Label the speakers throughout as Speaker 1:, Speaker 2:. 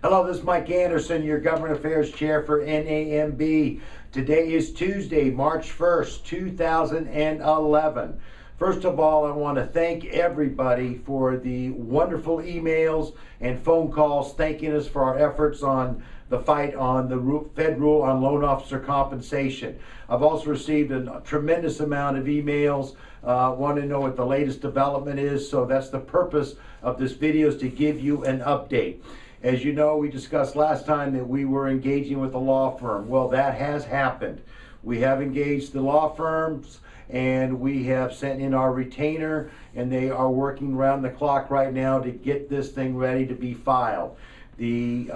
Speaker 1: Hello, this is Mike Anderson, your Government Affairs Chair for NAMB. Today is Tuesday, March 1st, 2011. First of all, I want to thank everybody for the wonderful emails and phone calls thanking us for our efforts on the fight on the Fed rule on loan officer compensation. I've also received a tremendous amount of emails want to know what the latest development is, so that's the purpose of this video, is to give you an update. As you know, we discussed last time that we were engaging with a law firm. Well, that has happened. We have engaged the law firms and we have sent in our retainer, and they are working around the clock right now to get this thing ready to be filed. We've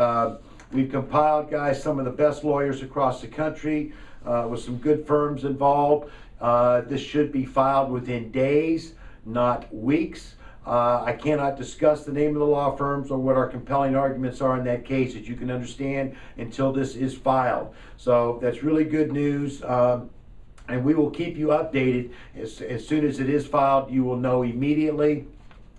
Speaker 1: compiled, guys, some of the best lawyers across the country with some good firms involved. This should be filed within days, not weeks. I cannot discuss the name of the law firms or what our compelling arguments are in that case, as you can understand, until this is filed. So that's really good news, and we will keep you updated. As soon as it is filed, you will know immediately.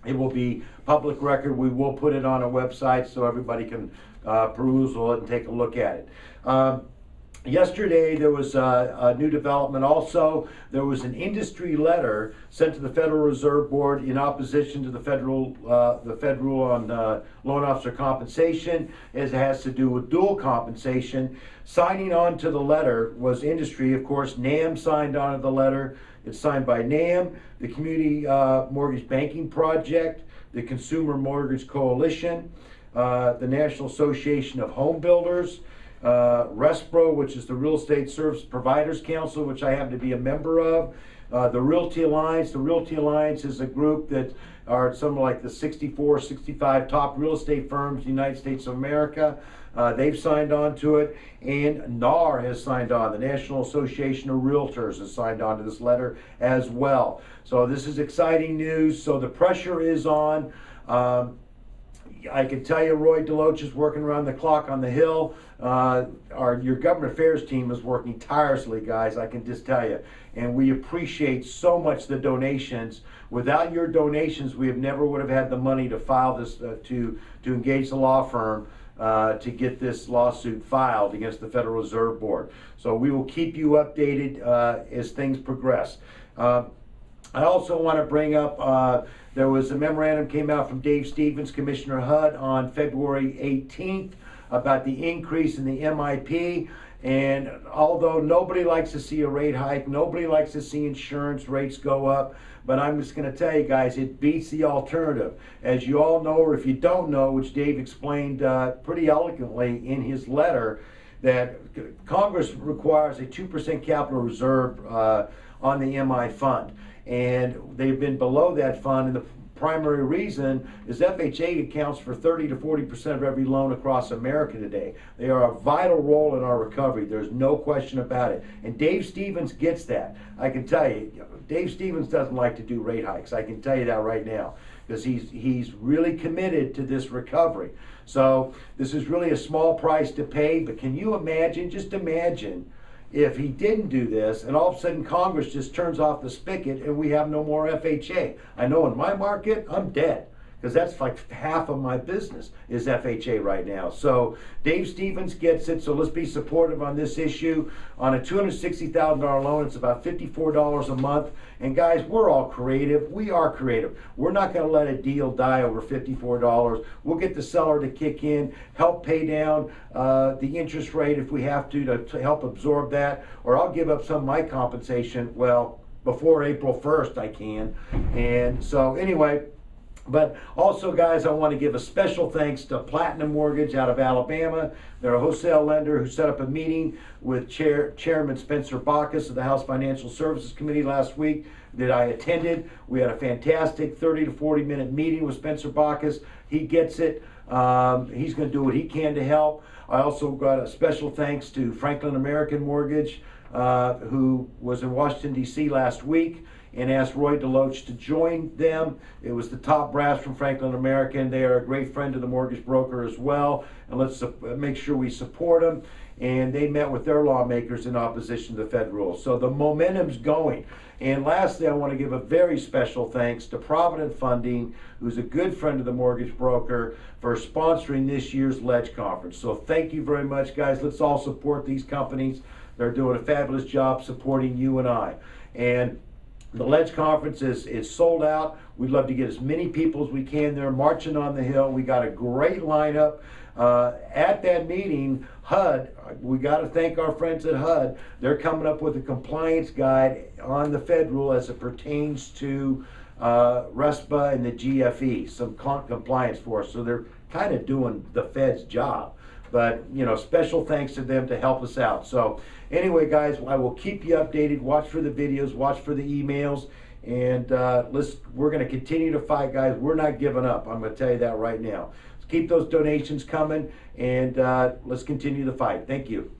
Speaker 1: It will be public record. We will put it on a website so everybody can peruse it and take a look at it. Yesterday, there was a new development also. There was an industry letter sent to the Federal Reserve Board in opposition to the Fed rule on loan officer compensation, as it has to do with dual compensation. Signing on to the letter was industry. Of course, NAM signed on to the letter. It's signed by NAM, the Community Mortgage Banking Project, the Consumer Mortgage Coalition, the National Association of Home Builders, RESPRO, which is the Real Estate Service Providers Council, which I happen to be a member of, the Realty Alliance. The Realty Alliance is a group that are something like the 64, 65 top real estate firms in the United States of America. They've signed on to it, and NAR has signed on. The National Association of Realtors has signed on to this letter as well. So this is exciting news. So the pressure is on. I can tell you, Roy Deloach is working around the clock on the Hill. Your government affairs team is working tirelessly, guys, I can just tell you. And we appreciate so much the donations. Without your donations, we never would have had the money to file this, to engage the law firm to get this lawsuit filed against the Federal Reserve Board. So we will keep you updated as things progress. I also want to bring up, there was a memorandum came out from Dave Stevens, Commissioner HUD, on February 18th about the increase in the MIP. And although nobody likes to see a rate hike, nobody likes to see insurance rates go up, but I'm just going to tell you guys, it beats the alternative. As you all know, or if you don't know, which Dave explained pretty eloquently in his letter, that Congress requires a 2% capital reserve on the MI fund. And they've been below that fund, and the primary reason is FHA accounts for 30 to 40% of every loan across America today. They are a vital role in our recovery. There's no question about it. And Dave Stevens gets that. I can tell you, Dave Stevens doesn't like to do rate hikes. I can tell you that right now, because he's really committed to this recovery. So this is really a small price to pay, but can you imagine, just imagine, if he didn't do this and all of a sudden Congress just turns off the spigot and we have no more FHA. I know in my market, I'm dead, because that's like half of my business is FHA right now. So Dave Stevens gets it, so let's be supportive on this issue. On a $260,000 loan, it's about $54 a month. And guys, we're all creative. We are creative. We're not going to let a deal die over $54. We'll get the seller to kick in, help pay down the interest rate if we have to help absorb that, or I'll give up some of my compensation. Well, before April 1st I can. And so anyway, but also, guys, I want to give a special thanks to Platinum Mortgage out of Alabama. They're a wholesale lender who set up a meeting with Chairman Spencer Bacchus of the House Financial Services Committee last week that I attended. We had a fantastic 30 to 40 minute meeting with Spencer Bacchus. He gets it. He's going to do what he can to help. I also got a special thanks to Franklin American Mortgage, who was in Washington, D.C. last week. and asked Roy DeLoach to join them. It was the top brass from Franklin American. They are a great friend of the mortgage broker as well, and let's make sure we support them. And they met with their lawmakers in opposition to the Fed rules. So the momentum's going. And lastly, I want to give a very special thanks to Provident Funding, who's a good friend of the mortgage broker, for sponsoring this year's LEDGE conference. So thank you very much, guys. Let's all support these companies. They're doing a fabulous job supporting you and I. And the LEDGE conference is sold out. We'd love to get as many people as we can there marching on the Hill. We got a great lineup. At that meeting, HUD, we got to thank our friends at HUD. They're coming up with a compliance guide on the Fed rule as it pertains to RESPA and the GFE, some compliance for us. So they're kind of doing the Fed's job. But, you know, special thanks to them to help us out. So anyway, guys, I will keep you updated. Watch for the videos, watch for the emails, and we're going to continue to fight, guys. We're not giving up. I'm going to tell you that right now. Keep those donations coming, and let's continue the fight. Thank you.